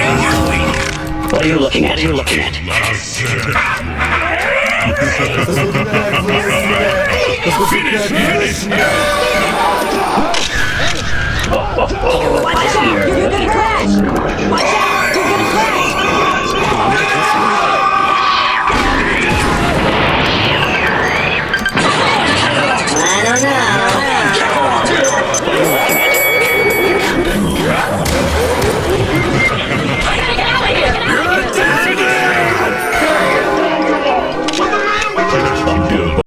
What are you looking at? What are you looking at? Watch out! You're gonna crash! Watch out!